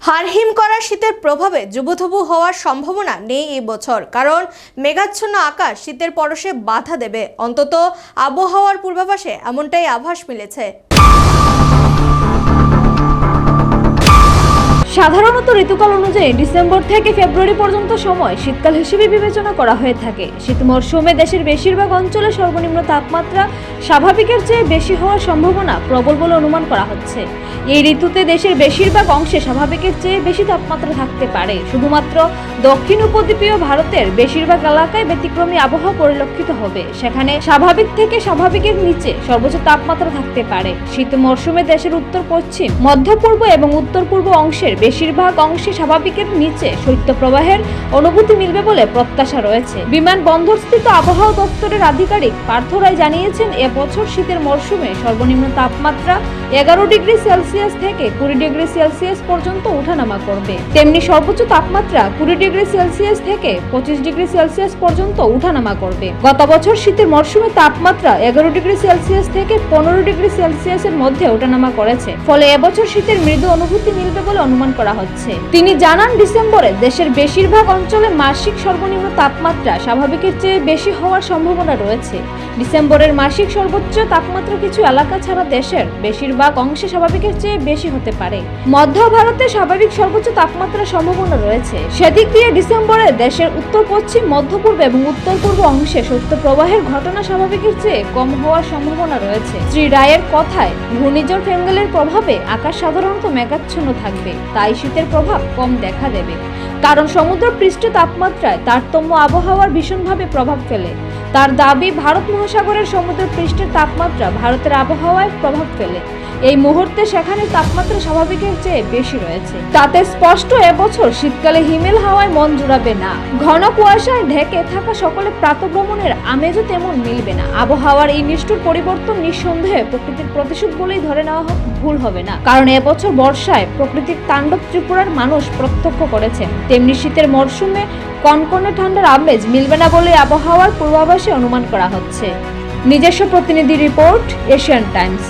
হাড়হিম করা শীতের প্রভাবে জুবুথুবু হওয়ার সম্ভাবনা নেই এই বছর, কারণ মেঘাচ্ছন্ন আকাশ শীতের পরশে বাধা দেবে। অন্তত আবহাওয়ার পূর্বাভাসে এমনটাই আভাস মিলেছে। সাধারণত ঋতুকাল অনুযায়ী ডিসেম্বর থেকে ফেব্রুয়ারি পর্যন্ত সময় শীতকাল হিসেবে বিবেচনা করা হয়ে থাকে। শীত মরশুমে দেশের বেশিরভাগ অঞ্চলে সর্বনিম্ন তাপমাত্রা স্বাভাবিকের চেয়ে বেশি হওয়ার সম্ভাবনা প্রবল বলে অনুমান করা হচ্ছে। এই ঋতুতে দেশের বেশিরভাগ অংশে স্বাভাবিকের চেয়ে বেশি তাপমাত্রা থাকতে পারে। শুধুমাত্র দক্ষিণ উপদ্বীপীয় ভারতের বেশিরভাগ এলাকায় ব্যতিক্রমী আবহাওয়া পরিলক্ষিত হবে। সেখানে স্বাভাবিক থেকে স্বাভাবিকের নিচে সর্বোচ্চ তাপমাত্রা থাকতে পারে। শীত মরশুমে দেশের উত্তর পশ্চিম, মধ্য পূর্ব এবং উত্তর পূর্ব অংশের বেশিরভাগ অংশে স্বাভাবিকের নিচে শৈত্যপ্রবাহের অনুভূতি মিলবে বলে প্রত্যাশা রয়েছে। বিমানবন্দরস্থিত আবহাওয়া দপ্তরের আধিকারিক পার্থ রায় জানিয়েছেন, এবছর শীতের মরশুমে সর্বনিম্ন তাপমাত্রা 11 ডিগ্রি সেলসিয়াস থেকে 20 ডিগ্রি সেলসিয়াস পর্যন্ত ওঠানামা করবে। তেমনি সর্বোচ্চ তাপমাত্রা 20 ডিগ্রি সেলসিয়াস থেকে 25 ডিগ্রি সেলসিয়াস পর্যন্ত ওঠানামা করবে। গত বছর শীতের মরশুমে তাপমাত্রা 11 ডিগ্রি সেলসিয়াস থেকে 15 ডিগ্রি সেলসিয়াসের মধ্যে ওঠানামা করেছে। ফলে এবছর শীতের মৃদু অনুভূতি মিলবে বলে অনুমান করা হচ্ছে। তিনি জানান, ডিসেম্বরে দেশের বেশিরভাগ অঞ্চলে মাসিক সর্বনিম্ন তাপমাত্রা স্বাভাবিকের চেয়ে বেশি হওয়ার সম্ভাবনা রয়েছে। ডিসেম্বরের মাসিক সর্বোচ্চ তাপমাত্রা কিছু এলাকা ছাড়া দেশের বেশিরভাগ অংশে স্বাভাবিকের চেয়ে বেশি হতে পারে। মধ্য ভারতে স্বাভাবিক সর্বোচ্চ তাপমাত্রার সম্ভাবনা রয়েছে। সেদিক দিয়ে ডিসেম্বরে দেশের উত্তর পশ্চিম, মধ্য পূর্ব এবং উত্তর পূর্ব অংশে শৈত্যপ্রবাহের ঘটনা স্বাভাবিকের চেয়ে কম হওয়ার সম্ভাবনা রয়েছে। শ্রী রায়ের কথায়, ঘূর্ণিঝড় ফেঙ্গেলের প্রভাবে আকাশ সাধারণত মেঘাচ্ছন্ন থাকবে, তাই শীতের প্রভাব কম দেখা দেবে। কারণ সমুদ্র পৃষ্ঠে তাপমাত্রায় তারতম্য আবহাওয়ার ভীষণভাবে প্রভাব ফেলে। তার দাবি, ভারত মহাসাগরের সমুদ্র পৃষ্ঠের তাপমাত্রা ভারতের আবহাওয়ায় প্রভাব ফেলে। এই মুহূর্তে সেখানে তাপমাত্রা স্বাভাবিকের চেয়ে বেশি রয়েছে। তাতে স্পষ্ট এবছর শীতকালে হিমেল হাওয়ায় মন জুড়াবে না। ঘন কুয়াশায় ঢেকে থাকা সকলে প্রাতঃভ্রমণের আমেজও তেমন মিলবে না। আবহাওয়ার এই নিষ্ঠুর পরিবর্তন নিঃসন্দেহে প্রকৃতির প্রতিশোধ বলেই ধরে নেওয়া ভুল হবে না। কারণ এবছর বর্ষায় প্রকৃতির তাণ্ডব ত্রিপুরার মানুষ প্রত্যক্ষ করেছেন। তেমনি শীতের মরশুমে কনকনে ঠান্ডার আমেজ মিলবে না বলে আবহাওয়ার পূর্বাভাসে অনুমান করা হচ্ছে। নিজস্ব প্রতিনিধি রিপোর্ট, এশিয়ান টাইমস।